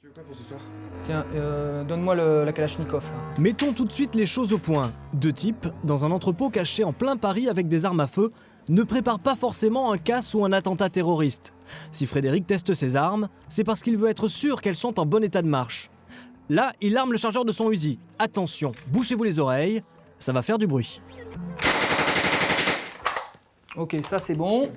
Tu veux quoi pour ce soir? Tiens, donne-moi la Kalachnikov. Là. Mettons tout de suite les choses au point. Deux types, dans un entrepôt caché en plein Paris avec des armes à feu, ne préparent pas forcément un casse ou un attentat terroriste. Si Frédéric teste ses armes, c'est parce qu'il veut être sûr qu'elles sont en bon état de marche. Là, il arme le chargeur de son Uzi. Attention, bouchez-vous les oreilles, ça va faire du bruit. Ok, ça c'est bon.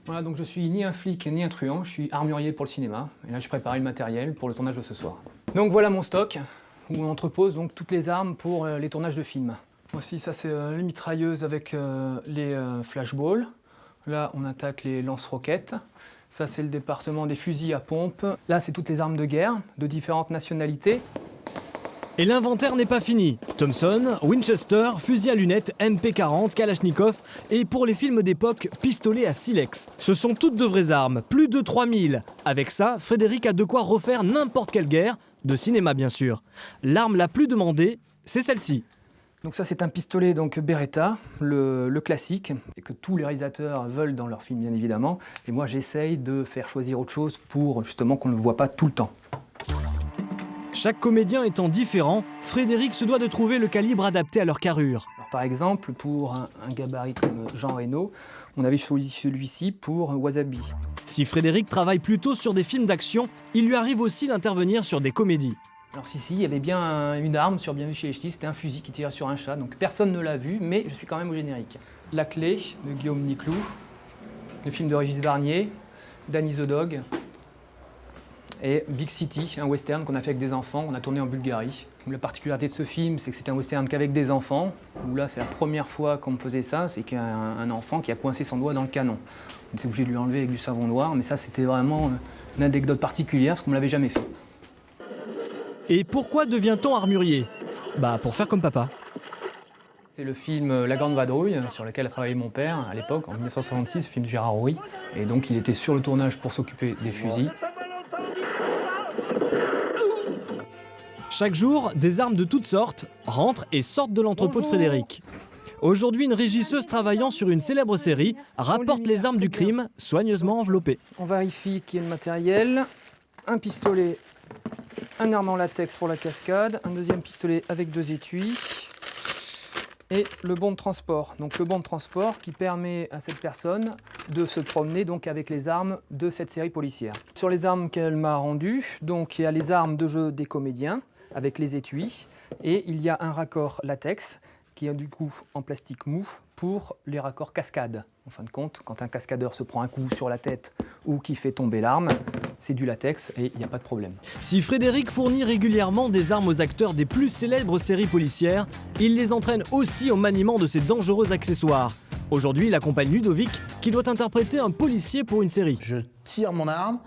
Voilà, donc je suis ni un flic ni un truand, je suis armurier pour le cinéma. Et là, je prépare le matériel pour le tournage de ce soir. Donc voilà mon stock, où on entrepose donc toutes les armes pour les tournages de films. Voici, ça c'est les mitrailleuses avec les flashballs. Là, on attaque les lance-roquettes. Ça, c'est le département des fusils à pompe. Là, c'est toutes les armes de guerre, de différentes nationalités. Et l'inventaire n'est pas fini. Thompson, Winchester, fusil à lunettes, MP40, Kalachnikov et pour les films d'époque, pistolet à silex. Ce sont toutes de vraies armes, plus de 3000. Avec ça, Frédéric a de quoi refaire n'importe quelle guerre, de cinéma bien sûr. L'arme la plus demandée, c'est celle-ci. Donc ça, c'est un pistolet donc Beretta, le classique, et que tous les réalisateurs veulent dans leurs films bien évidemment. Et moi, j'essaye de faire choisir autre chose pour justement qu'on ne le voit pas tout le temps. Chaque comédien étant différent, Frédéric se doit de trouver le calibre adapté à leur carrure. Alors, par exemple, pour un gabarit comme Jean Reno, on avait choisi celui-ci pour Wasabi. Si Frédéric travaille plutôt sur des films d'action, il lui arrive aussi d'intervenir sur des comédies. Alors si, il y avait bien une arme sur Bienvenue chez les Ch'tis, c'était un fusil qui tirait sur un chat, donc personne ne l'a vu, mais je suis quand même au générique. La clé de Guillaume Niclou, le film de Régis Barnier, Danny the Dog, et Big City, un western qu'on a fait avec des enfants, on a tourné en Bulgarie. La particularité de ce film, c'est que c'est un western qu'avec des enfants, où là c'est la première fois qu'on me faisait ça, c'est qu'il y a un enfant qui a coincé son doigt dans le canon. On était obligé de lui enlever avec du savon noir, mais ça c'était vraiment une anecdote particulière, parce qu'on ne l'avait jamais fait. Et pourquoi devient-on armurier? Bah pour faire comme papa. C'est le film La Grande Vadrouille, sur lequel a travaillé mon père à l'époque, en 1966, le film de Gérard Houry. Et donc il était sur le tournage pour s'occuper des fusils. Chaque jour, des armes de toutes sortes rentrent et sortent de l'entrepôt de Frédéric. Aujourd'hui, une régisseuse travaillant sur une célèbre série rapporte les armes du crime soigneusement enveloppées. On vérifie qu'il y ait le matériel, un pistolet, un arme en latex pour la cascade, un deuxième pistolet avec 2 étuis et le bon de transport. Donc le bon de transport qui permet à cette personne de se promener donc avec les armes de cette série policière. Sur les armes qu'elle m'a rendues, donc il y a les armes de jeu des comédiens avec les étuis et il y a un raccord latex qui est du coup en plastique mou pour les raccords cascade. En fin de compte, quand un cascadeur se prend un coup sur la tête ou qui fait tomber l'arme, c'est du latex et il n'y a pas de problème. Si Frédéric fournit régulièrement des armes aux acteurs des plus célèbres séries policières, il les entraîne aussi au maniement de ces dangereux accessoires. Aujourd'hui, il accompagne Ludovic, qui doit interpréter un policier pour une série. Je tire mon arme,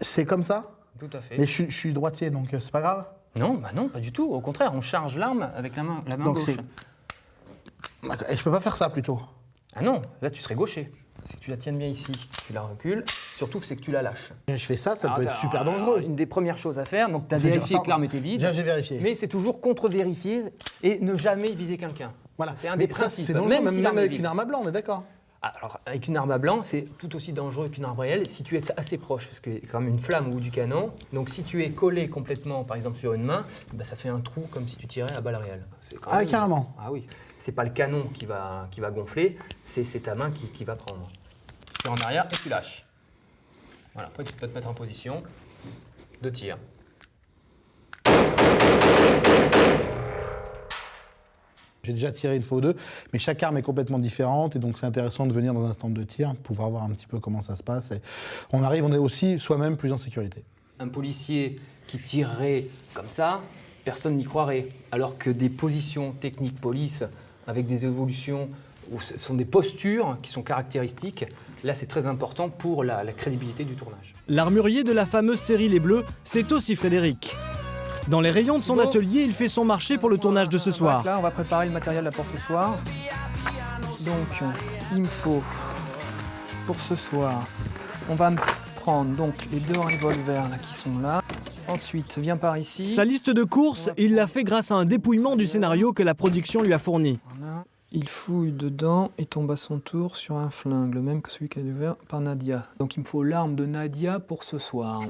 c'est comme ça? Tout à fait. Mais je suis droitier, donc c'est pas grave? Non, bah non, pas du tout. Au contraire, on charge l'arme avec la main Donc gauche. Et je peux pas faire ça plutôt? Ah non, là tu serais gaucher. C'est que tu la tiennes bien ici, tu la recules, surtout que c'est que tu la lâches. Je fais ça, ça Alors, peut être super dangereux. Une des premières choses à faire, donc tu as Je vais vérifié dire ça. que l'arme était vide. Bien, j'ai vérifié. Mais c'est toujours contre-vérifier et ne jamais viser quelqu'un. Voilà. C'est un Mais des ça, principes. c'est dangereux, même si l'arme est avec vide. une arme à blanc, on est d'accord? Alors, avec une arme à blanc, c'est tout aussi dangereux qu'une arme réelle si tu es assez proche, parce qu'il y a quand même une flamme au bout du canon. Donc, si tu es collé complètement, par exemple, sur une main, bah, ça fait un trou comme si tu tirais à balle réelle. Quand même... Carrément. Ah oui. C'est pas le canon qui va gonfler, c'est ta main qui va prendre. Tu es en arrière et tu lâches. Voilà. Après, tu peux te mettre en position de tir. J'ai déjà tiré une fois ou deux, mais chaque arme est complètement différente et donc c'est intéressant de venir dans un stand de tir, pouvoir voir un petit peu comment ça se passe. Et on est aussi soi-même plus en sécurité. Un policier qui tirerait comme ça, personne n'y croirait. Alors que des positions techniques police avec des évolutions, où ce sont des postures qui sont caractéristiques, là c'est très important pour la crédibilité du tournage. L'armurier de la fameuse série Les Bleus, c'est aussi Frédéric. Dans les rayons de son atelier, il fait son marché pour le tournage de ce soir. Là, on va préparer le matériel là pour ce soir. Donc, il me faut, pour ce soir, on va se prendre donc les 2 revolvers là, qui sont là. Ensuite, viens par ici. Sa liste de courses, il l'a fait grâce à un dépouillement du scénario que la production lui a fourni. Voilà. Il fouille dedans et tombe à son tour sur un flingue, le même que celui qui a été ouvert par Nadia. Donc il me faut l'arme de Nadia pour ce soir.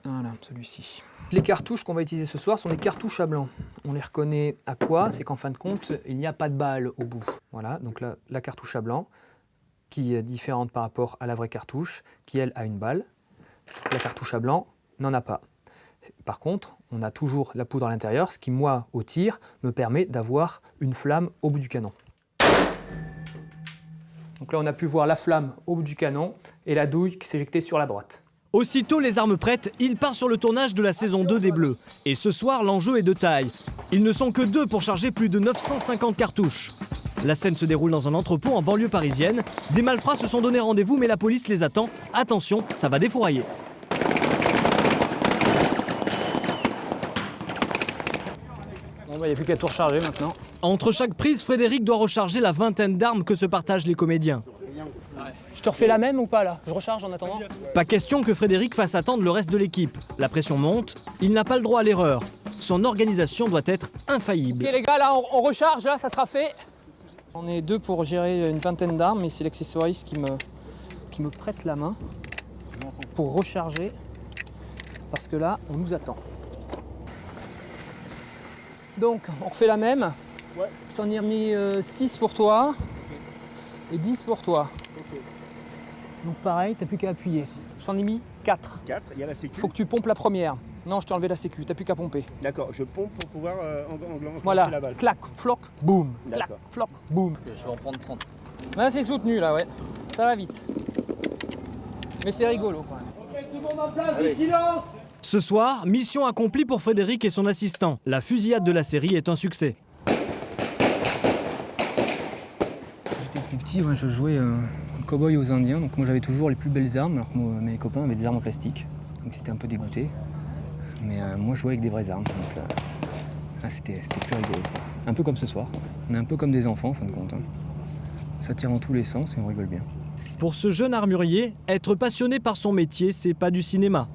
Voilà, celui-ci. Les cartouches qu'on va utiliser ce soir sont des cartouches à blanc. On les reconnaît à quoi? C'est qu'en fin de compte, il n'y a pas de balle au bout. Voilà, donc la cartouche à blanc, qui est différente par rapport à la vraie cartouche, qui elle a une balle. La cartouche à blanc n'en a pas. Par contre, on a toujours la poudre à l'intérieur, ce qui, moi, au tir, me permet d'avoir une flamme au bout du canon. Donc là, on a pu voir la flamme au bout du canon et la douille qui s'éjectait sur la droite. Aussitôt les armes prêtes, il part sur le tournage de la saison 2 des Bleus. Et ce soir, l'enjeu est de taille. Ils ne sont que 2 pour charger plus de 950 cartouches. La scène se déroule dans un entrepôt en banlieue parisienne. Des malfrats se sont donné rendez-vous, mais la police les attend. Attention, ça va défourailler. Bon, il n'y a plus qu'à tout recharger maintenant. Entre chaque prise, Frédéric doit recharger la vingtaine d'armes que se partagent les comédiens. Je te refais la même ou pas là? Je recharge en attendant? Pas question que Frédéric fasse attendre le reste de l'équipe. La pression monte, il n'a pas le droit à l'erreur. Son organisation doit être infaillible. Ok les gars, là on recharge, là ça sera fait. On est 2 pour gérer une vingtaine d'armes, mais c'est l'accessoiriste qui me prête la main pour recharger, parce que là on nous attend. Donc on refait la même. Ouais. Je t'en ai remis 6 pour toi et 10 pour toi. Ok. Donc pareil, t'as plus qu'à appuyer. Je t'en ai mis 4. 4, il y a la sécu. Faut que tu pompes la première. Non, je t'ai enlevé la sécu, t'as plus qu'à pomper. D'accord, je pompe pour pouvoir enclencher Voilà, la balle. clac, floc, boum. Clac, D'accord. floc, boum. Je vais en prendre 30. Là c'est soutenu là, ouais. Ça va vite. Mais c'est rigolo quand même. Ce soir, mission accomplie pour Frédéric et son assistant. La fusillade de la série est un succès. J'étais plus petit, je jouais cow-boy aux Indiens, donc moi j'avais toujours les plus belles armes, alors que mes copains avaient des armes en plastique. Donc c'était un peu dégoûté. Mais moi je jouais avec des vraies armes, donc c'était plus rigolo. Un peu comme ce soir. On est un peu comme des enfants en fin de compte. Hein. Ça tire dans tous les sens et on rigole bien. Pour ce jeune armurier, être passionné par son métier, c'est pas du cinéma.